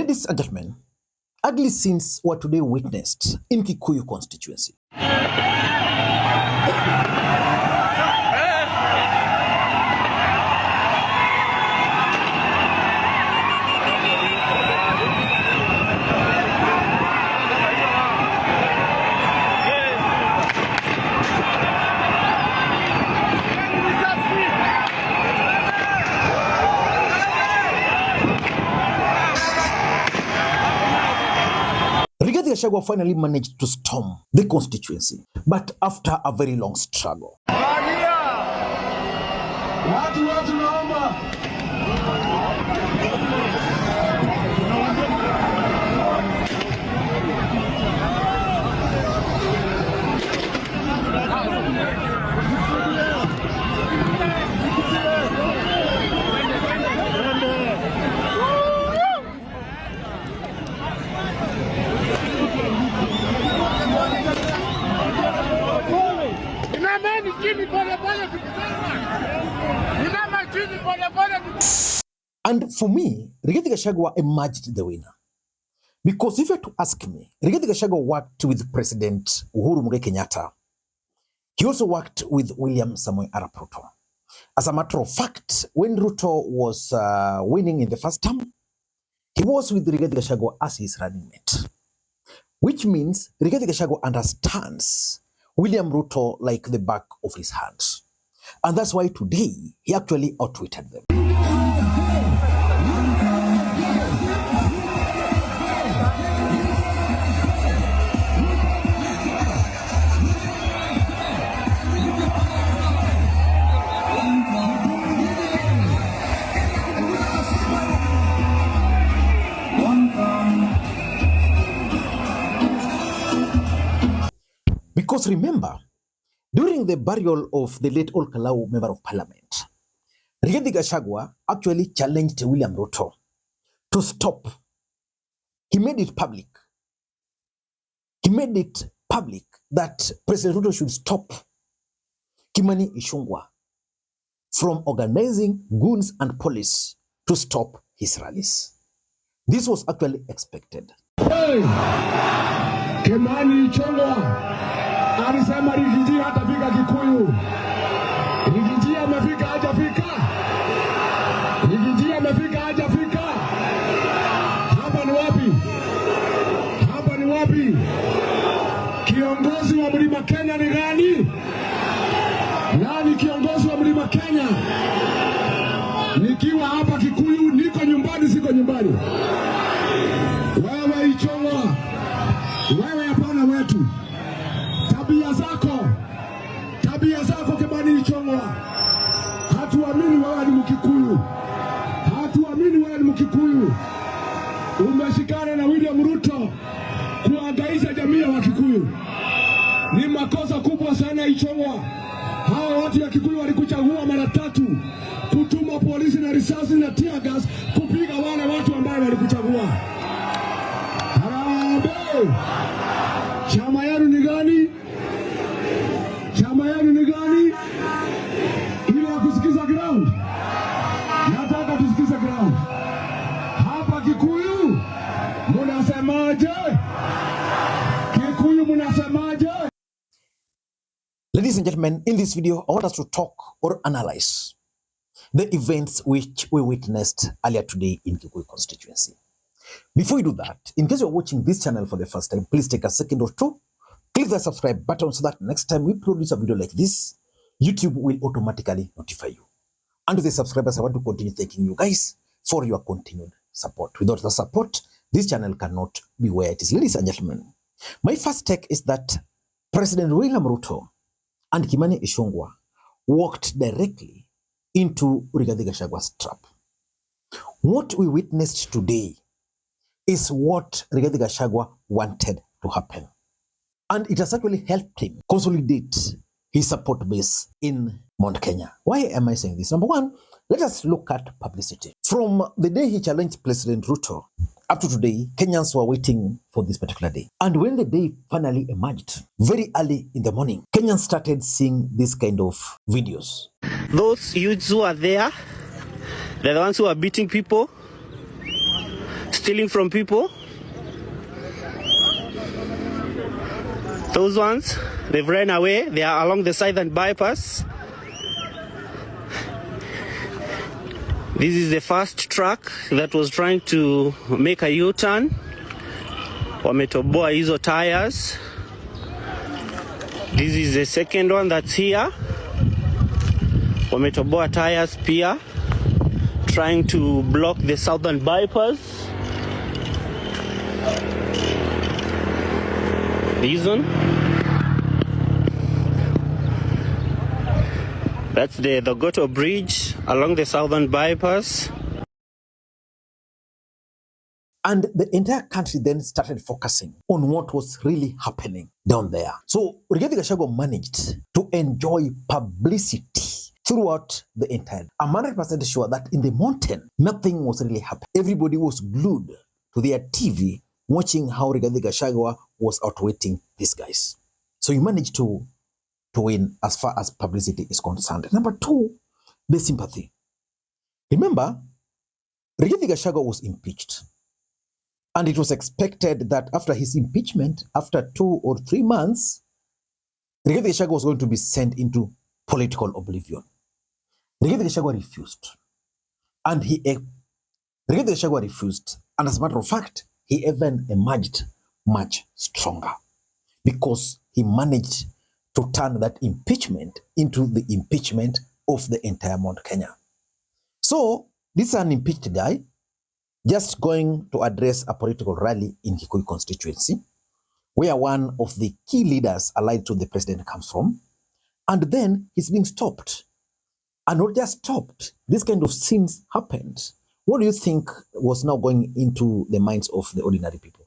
Ladies and gentlemen, ugly scenes were today witnessed in Kikuyu constituency. Rigathi Gachagua finally managed to storm the constituency, but after a very long struggle. And for me, Rigathi Gachagua emerged the winner. Because if you were to ask me, Rigathi Gachagua worked with President Uhuru Muigai Kenyatta. He also worked with William Samoei Arap Ruto. As a matter of fact, when Ruto was winning in the first term, he was with Rigathi Gachagua as his running mate. Which means Rigathi Gachagua understands William Ruto like the back of his hand. And that's why today he actually outwitted them. Because remember, during the burial of the late Ol Kalou Member of Parliament, Rigathi Gachagua actually challenged William Ruto to stop. He made it public. He made it public that President Ruto should stop Kimani Ichung'wa from organizing goons and police to stop his rallies. This was actually expected. Hey, Kimani Ichung'wa alisema Rigathi hatafika Kikuyu. Rigathi amefika hajafika. Rigathi amefika hajafika. Hapa ni wapi? Hapa ni wapi? Kiongozi wa Mlima Kenya ni gani? Nani kiongozi wa Mlima Kenya? Nikiwa hapa Kikuyu, niko nyumbani, siko nyumbani. Wewe Ichung'wa, wewe hapana wetu. Tabia zako Kimani Ichung'wa. Hatuamini wewe ni Mkikuyu. Hatuamini wewe ni Mkikuyu. Umeshikana na William Ruto kuangaisha jamii ya Wakikuyu. Ni makosa kubwa sana Ichung'wa. Hao watu ya Kikuyu walikuchagua mara 3 kutuma polisi na risasi na tear gas kupiga wale watu ambao walikuchagua. Harambee! Chama yenu ni gani? Chama yenu ni gani? Ile ya kusikiza ground. Nataka tusikize ground. Hapa Kikuyu munasemaje? Kikuyu munasemaje? Ladies and gentlemen, in this video, I want us to talk or analyze the events which we witnessed earlier today in Kikuyu constituency. Before we do that, in case you're watching this channel for the first time, please take a second or two, click the subscribe button so that next time we produce a video like this, YouTube will automatically notify you. And to the subscribers, I want to continue thanking you guys for your continued support. Without the support, this channel cannot be where it is. Ladies and gentlemen, my first take is that President William Ruto and Kimani Ichung'wa walked directly into Rigathi Gachagua's trap. What we witnessed today is what Rigathi Gachagua wanted to happen. And it has actually helped him consolidate his support base in Mount Kenya. Why am I saying this? Number one, let us look at publicity. From the day he challenged President Ruto up to today, Kenyans were waiting for this particular day. And when the day finally emerged, very early in the morning, Kenyans started seeing this kind of videos. Those youths who are there, they're the ones who are beating people, stealing from people. Those ones, they've ran away. They are along the southern bypass. This is the first truck that was trying to make a U-turn. Wametoboa hizo tires. This is the second one that's here. Wametoboa tires pia, trying to block the southern bypass. This one. That's the Goto Bridge along the southern bypass. And the entire country then started focusing on what was really happening down there. So Rigathi Gachagua managed to enjoy publicity throughout the entire. I'm 100% sure that in the mountain, nothing was really happening. Everybody was glued to their TV watching how Rigathi Gachagua was outwitting these guys. So he managed to win as far as publicity is concerned. Number two, the sympathy. Remember, Rigathi Gachagua was impeached. And it was expected that after his impeachment, after 2 or 3 months, Rigathi Gachagua was going to be sent into political oblivion. Rigathi Gachagua refused. And Rigathi Gachagua refused. And as a matter of fact, he even emerged much stronger because he managed to turn that impeachment into the impeachment of the entire Mount Kenya. So this is an impeached guy just going to address a political rally in Kikuyu constituency, where one of the key leaders allied to the president comes from, and then he's being stopped. And not just stopped, this kind of scenes happened. What do you think was now going into the minds of the ordinary people?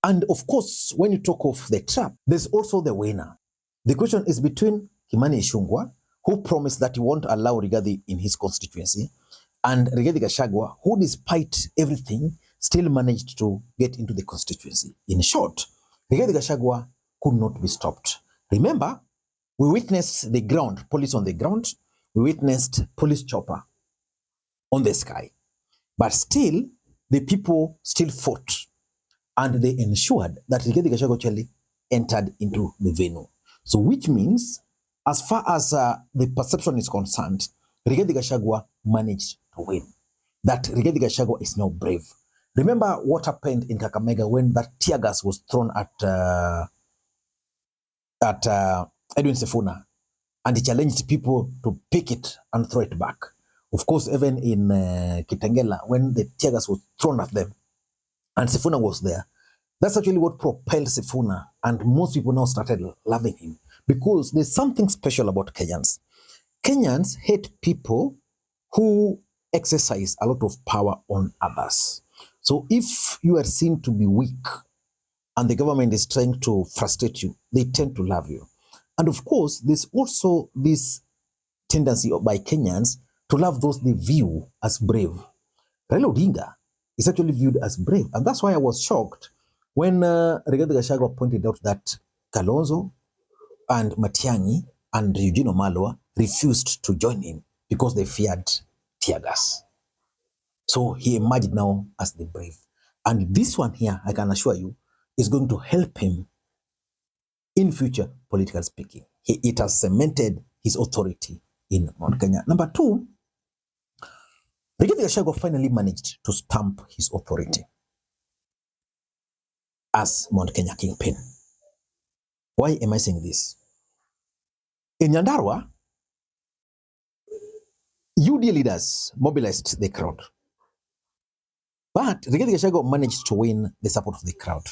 And of course, when you talk of the trap, there's also the winner. The question is between Kimani Ichung'wa, who promised that he won't allow Rigathi in his constituency, and Rigathi Gachagua, who despite everything, still managed to get into the constituency. In short, Rigathi Gachagua could not be stopped. Remember, we witnessed the ground, police on the ground, we witnessed police chopper on the sky. But still, the people still fought, and they ensured that Rigathi Gachagua actually entered into the venue. So which means, as far as the perception is concerned, Rigathi Gachagua managed to win. That Rigathi Gachagua is now brave. Remember what happened in Kakamega when that tear gas was thrown at Edwin Sifuna, and he challenged people to pick it and throw it back. Of course, even in Kitengela, when the tear gas was thrown at them, and Sifuna was there, that's actually what propelled Sifuna, and most people now started loving him because there's something special about Kenyans. Kenyans hate people who exercise a lot of power on others. So if you are seen to be weak and the government is trying to frustrate you, they tend to love you. And of course, there's also this tendency by Kenyans to love those they view as brave. Raila Odinga is actually viewed as brave. And that's why I was shocked when Rigathi Gachagua pointed out that Kalonzo and Matiang'i and Eugene Wamalwa refused to join him because they feared tear gas. So he emerged now as the brave. And this one here, I can assure you, is going to help him in future, political speaking. It has cemented his authority in Mount Kenya. Number two, Rigathi Gachagua finally managed to stamp his authority as Mount Kenya kingpin. Why am I saying this? In Nyandarua, UD leaders mobilized the crowd. But Rigathi Gachagua managed to win the support of the crowd.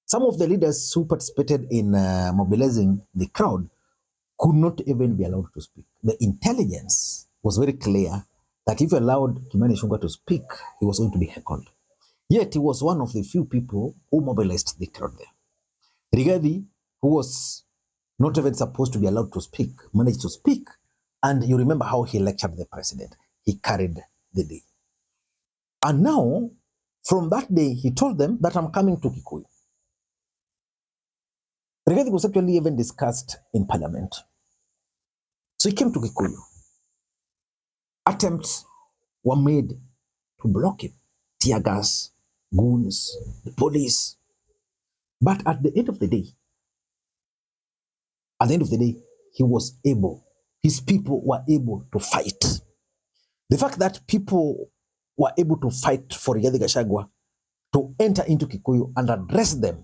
Some of the leaders who participated in mobilizing the crowd could not even be allowed to speak. The intelligence was very clear that if you allowed Kimani Ichung'wa to speak, he was going to be heckled. Yet he was one of the few people who mobilized the crowd there. Rigathi, who was not even supposed to be allowed to speak, managed to speak. And you remember how he lectured the president. He carried the day. And now, from that day, he told them that I'm coming to Kikuyu. Rigathi was actually even discussed in parliament. So he came to Kikuyu. Attempts were made to block him. Tear gas, goons, the police. But at the end of the day, he was able, his people were able to fight. The fact that people were able to fight for Rigathi Gachagua to enter into Kikuyu and address them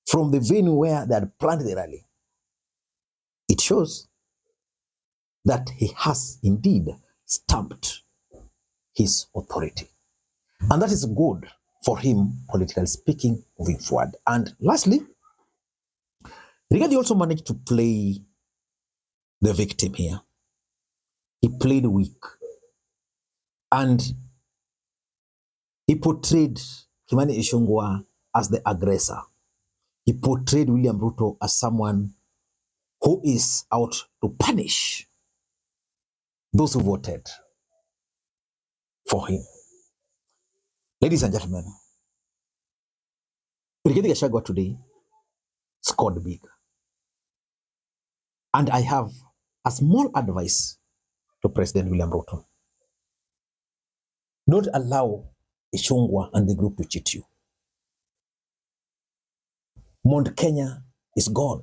from the venue where they had planned the rally, it shows that he has indeed stamped his authority. And that is good for him, politically speaking, moving forward. And lastly, Rigathi also managed to play the victim here. He played weak. And he portrayed Kimani Ichung'wa as the aggressor. He portrayed William Ruto as someone who is out to punish those who voted for him. Ladies and gentlemen, Rigathi Gachagua today scored big. And I have a small advice to President William Ruto. Don't allow Ichung'wa and the group to cheat you. Mount Kenya is gone.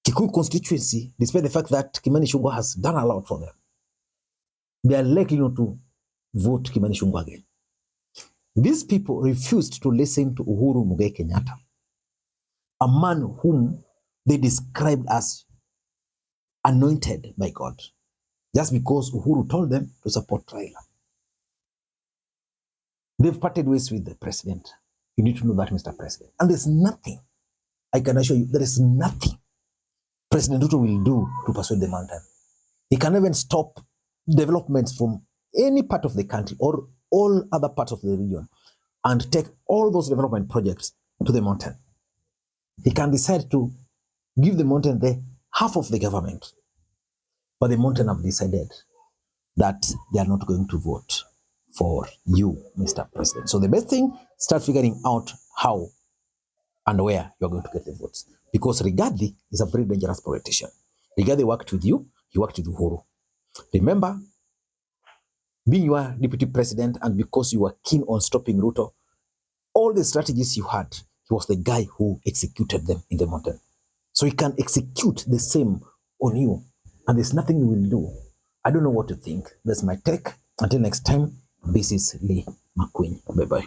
Kikuyu constituency, despite the fact that Kimani Ichung'wa has done a lot for them, they are likely not to vote Kimani Ichung'wa again. These people refused to listen to Uhuru Muigai Kenyatta, a man whom they described as anointed by God, just because Uhuru told them to support Raila. They've parted ways with the president. You need to know that, Mr. President. And there's nothing, I can assure you, there is nothing President Ruto will do to persuade the mountain. He can even stop developments from any part of the country or all other parts of the region and take all those development projects to the mountain. He can decide to give the mountain the half of the government. But the mountain have decided that they are not going to vote for you, Mr. President. So the best thing, start figuring out how and where you're going to get the votes. Because Rigathi is a very dangerous politician. Rigathi worked with you, he worked with Uhuru. Remember, being your deputy president and because you were keen on stopping Ruto, all the strategies you had, he was the guy who executed them in the mountain. So he can execute the same on you. And there's nothing you will do. I don't know what to think. That's my take. Until next time, this is Lee Makwiny. Bye-bye.